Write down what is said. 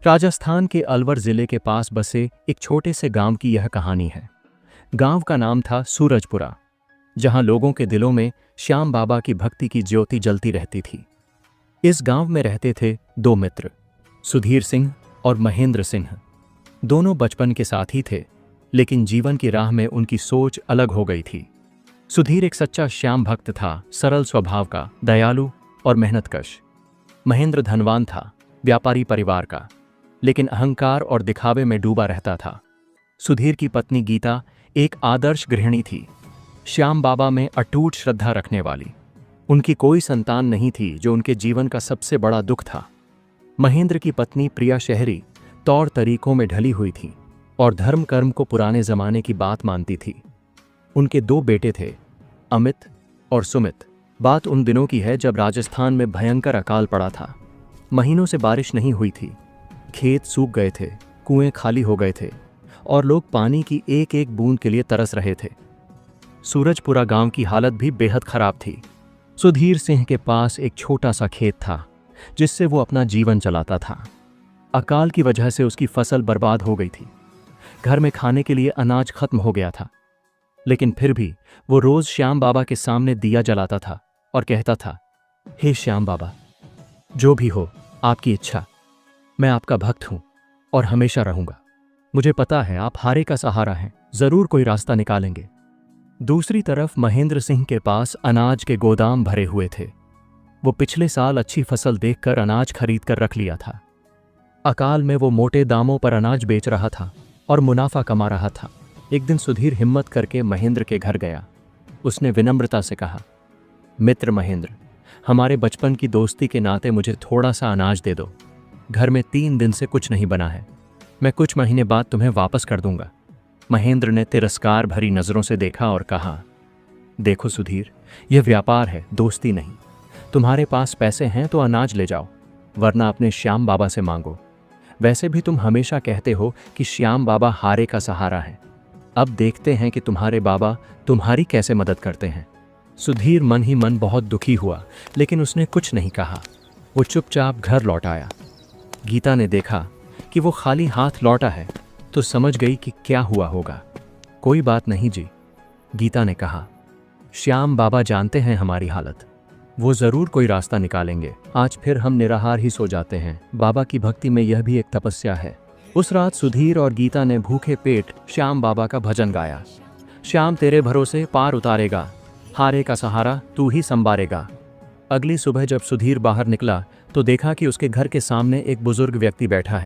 राजस्थान के अलवर जिले के पास बसे एक छोटे से गांव की यह कहानी है। गांव का नाम था सूरजपुरा, जहां लोगों के दिलों में श्याम बाबा की भक्ति की ज्योति जलती रहती थी। इस गांव में रहते थे दो मित्र, सुधीर सिंह और महेंद्र सिंह। दोनों बचपन के साथी थे, लेकिन जीवन की राह में उनकी सोच अलग हो गई थी। सुधीर एक सच्चा श्याम भक्त था, सरल स्वभाव का, दयालु और मेहनतकश। महेंद्र धनवान था, व्यापारी परिवार का, लेकिन अहंकार और दिखावे में डूबा रहता था। सुधीर की पत्नी गीता एक आदर्श गृहिणी थी, श्याम बाबा में अटूट श्रद्धा रखने वाली। उनकी कोई संतान नहीं थी, जो उनके जीवन का सबसे बड़ा दुख था। महेंद्र की पत्नी प्रिया शहरी तौर तरीकों में ढली हुई थी और धर्म कर्म को पुराने जमाने की बात मानती थी। उनके दो बेटे थे, अमित और सुमित। बात उन दिनों की है जब राजस्थान में भयंकर अकाल पड़ा था। महीनों से बारिश नहीं हुई थी, खेत सूख गए थे, कुएं खाली हो गए थे और लोग पानी की एक एक बूंद के लिए तरस रहे थे। सूरजपुरा गांव की हालत भी बेहद खराब थी। सुधीर सिंह के पास एक छोटा सा खेत था, जिससे वो अपना जीवन चलाता था। अकाल की वजह से उसकी फसल बर्बाद हो गई थी। घर में खाने के लिए अनाज खत्म हो गया था, लेकिन फिर भी वो रोज श्याम बाबा के सामने दिया जलाता था और कहता था, हे श्याम बाबा, जो भी हो आपकी इच्छा, मैं आपका भक्त हूं और हमेशा रहूंगा। मुझे पता है आप हारे का सहारा हैं, जरूर कोई रास्ता निकालेंगे। दूसरी तरफ महेंद्र सिंह के पास अनाज के गोदाम भरे हुए थे। वो पिछले साल अच्छी फसल देखकर अनाज खरीद कर रख लिया था। अकाल में वो मोटे दामों पर अनाज बेच रहा था और मुनाफा कमा रहा था। एक दिन सुधीर हिम्मत करके महेंद्र के घर गया। उसने विनम्रता से कहा, मित्र महेंद्र, हमारे बचपन की दोस्ती के नाते मुझे थोड़ा सा अनाज दे दो। घर में 3 दिन से कुछ नहीं बना है। मैं कुछ महीने बाद तुम्हें वापस कर दूंगा। महेंद्र ने तिरस्कार भरी नजरों से देखा और कहा, देखो सुधीर, यह व्यापार है, दोस्ती नहीं। तुम्हारे पास पैसे हैं तो अनाज ले जाओ, वरना अपने श्याम बाबा से मांगो। वैसे भी तुम हमेशा कहते हो कि श्याम बाबा हारे का सहारा है। अब देखते हैं कि तुम्हारे बाबा तुम्हारी कैसे मदद करते हैं। सुधीर मन ही मन बहुत दुखी हुआ, लेकिन उसने कुछ नहीं कहा। वो चुपचाप घर लौट आया। गीता ने देखा कि वो खाली हाथ लौटा है तो समझ गई कि क्या हुआ होगा। कोई बात नहीं जी, गीता ने कहा, श्याम बाबा जानते हैं हमारी हालत, वो जरूर कोई रास्ता निकालेंगे। आज फिर हम निराहार ही सो जाते हैं। बाबा की भक्ति में यह भी एक तपस्या है। उस रात सुधीर और गीता ने भूखे पेट श्याम बाबा का भजन गाया। श्याम तेरे भरोसे पार उतारेगा, हारे का सहारा तू ही संभारेगा। अगली सुबह जब सुधीर बाहर निकला तो देखा कि उसके घर के सामने एक बुजुर्ग व्यक्ति बैठा है।